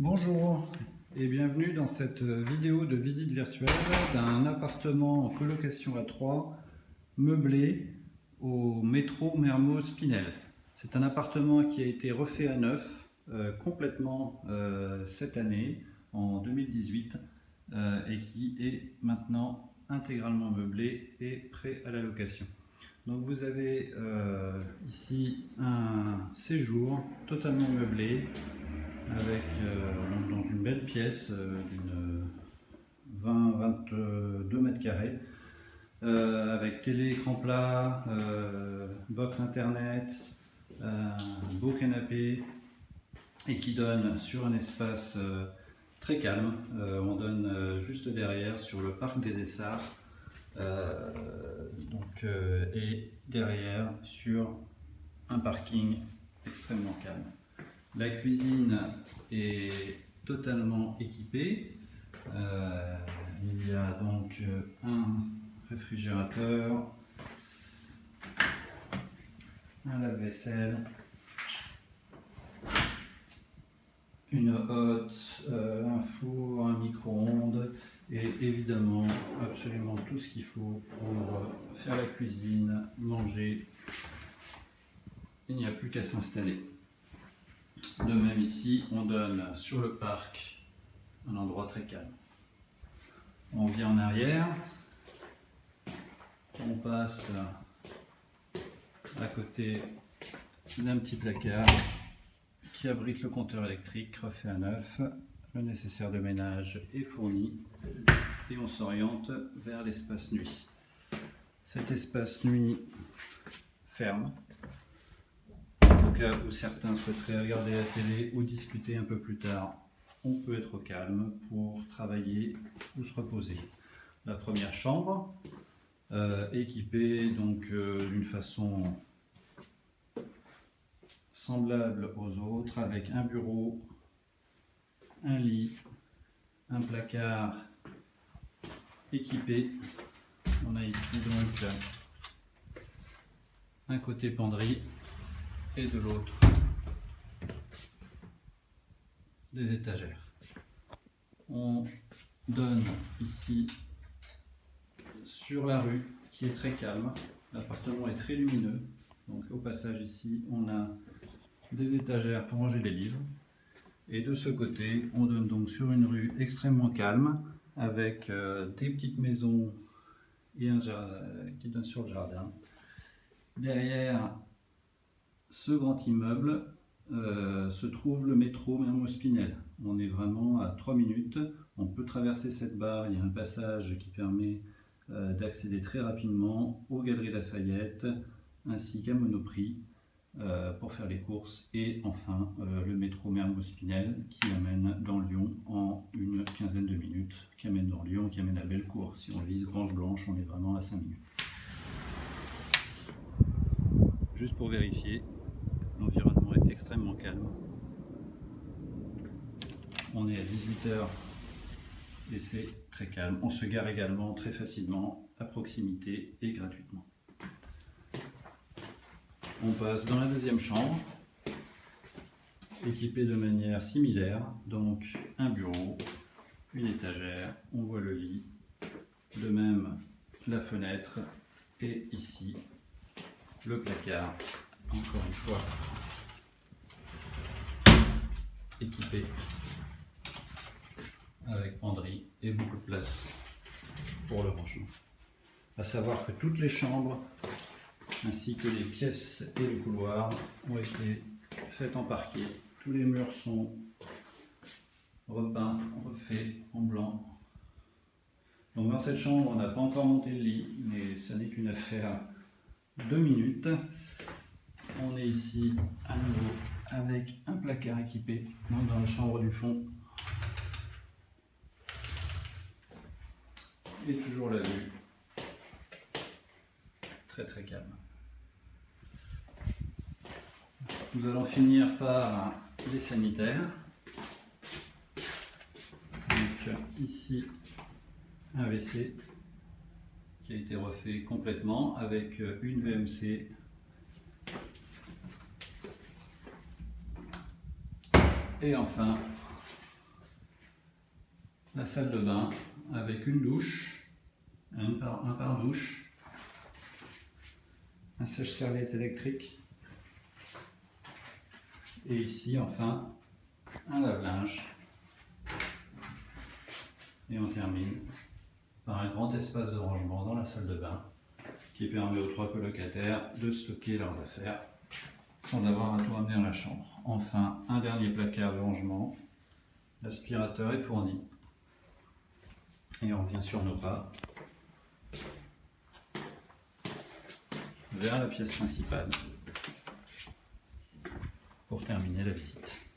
Bonjour et bienvenue dans cette vidéo de visite virtuelle d'un appartement en colocation à 3 meublé au métro Mermoz-Pinel. C'est un appartement qui a été refait à neuf complètement cette année, en 2018, et qui est maintenant intégralement meublé et prêt à la location. Donc vous avez ici un séjour totalement meublé avec dans une belle pièce d'une 20-22 mètres carrés, avec télé, écran plat, box internet, un beau canapé, et qui donne sur un espace très calme. On donne juste derrière sur le parc des Essarts, et derrière sur un parking extrêmement calme. La cuisine est totalement équipée. Il y a donc un réfrigérateur, un lave-vaisselle, une hotte, un four, un micro-ondes et évidemment absolument tout ce qu'il faut pour faire la cuisine, manger. Il n'y a plus qu'à s'installer. De même ici, on donne sur le parc, un endroit très calme. On vient en arrière, on passe à côté d'un petit placard qui abrite le compteur électrique refait à neuf. Le nécessaire de ménage est fourni et on s'oriente vers l'espace nuit. Cet espace nuit ferme. Au cas où certains souhaiteraient regarder la télé ou discuter un peu plus tard, on peut être au calme pour travailler ou se reposer. La première chambre, équipée donc d'une façon semblable aux autres, avec un bureau, un lit, un placard équipé. On a ici donc un côté penderie et de l'autre des étagères. On donne ici sur la rue qui est très calme. L'appartement est très lumineux, donc au passage ici on a des étagères pour ranger les livres, et de ce côté on donne donc sur une rue extrêmement calme avec des petites maisons et un jardin qui donne sur le jardin. Derrière ce grand immeuble se trouve le métro Mermoz-Pinel. On est vraiment à 3 minutes. On peut traverser cette barre. Il y a un passage qui permet d'accéder très rapidement aux Galeries Lafayette ainsi qu'à Monoprix pour faire les courses. Et enfin le métro Mermoz-Pinel qui amène dans Lyon en une quinzaine de minutes, qui amène dans Lyon, qui amène à Bellecour. Si on vise Grange Blanche, on est vraiment à 5 minutes. Juste pour vérifier, l'environnement est extrêmement calme. On est à 18h et c'est très calme. On se gare également très facilement, à proximité et gratuitement. On passe dans la deuxième chambre, équipée de manière similaire. Donc un bureau, une étagère, on voit le lit, de même la fenêtre et ici le placard, encore une fois équipé avec penderie et beaucoup de place pour le rangement. À savoir que toutes les chambres ainsi que les pièces et les couloirs ont été faites en parquet. Tous les murs sont repeints, refaits en blanc. Donc dans cette chambre, on n'a pas encore monté le lit, mais ça n'est qu'une affaire 2 minutes. On est ici à nouveau avec un placard équipé, donc dans la chambre du fond. Et toujours la vue très très calme. Nous allons finir par les sanitaires. Donc ici un WC qui a été refait complètement avec une VMC et enfin la salle de bain avec une douche, un pare-douche, un sèche-serviette électrique et ici enfin un lave-linge. Et on termine par un grand espace de rangement dans la salle de bain qui permet aux 3 colocataires de stocker leurs affaires sans avoir à tout ramener dans la chambre. Enfin, un dernier placard de rangement, l'aspirateur est fourni et on revient sur nos pas vers la pièce principale pour terminer la visite.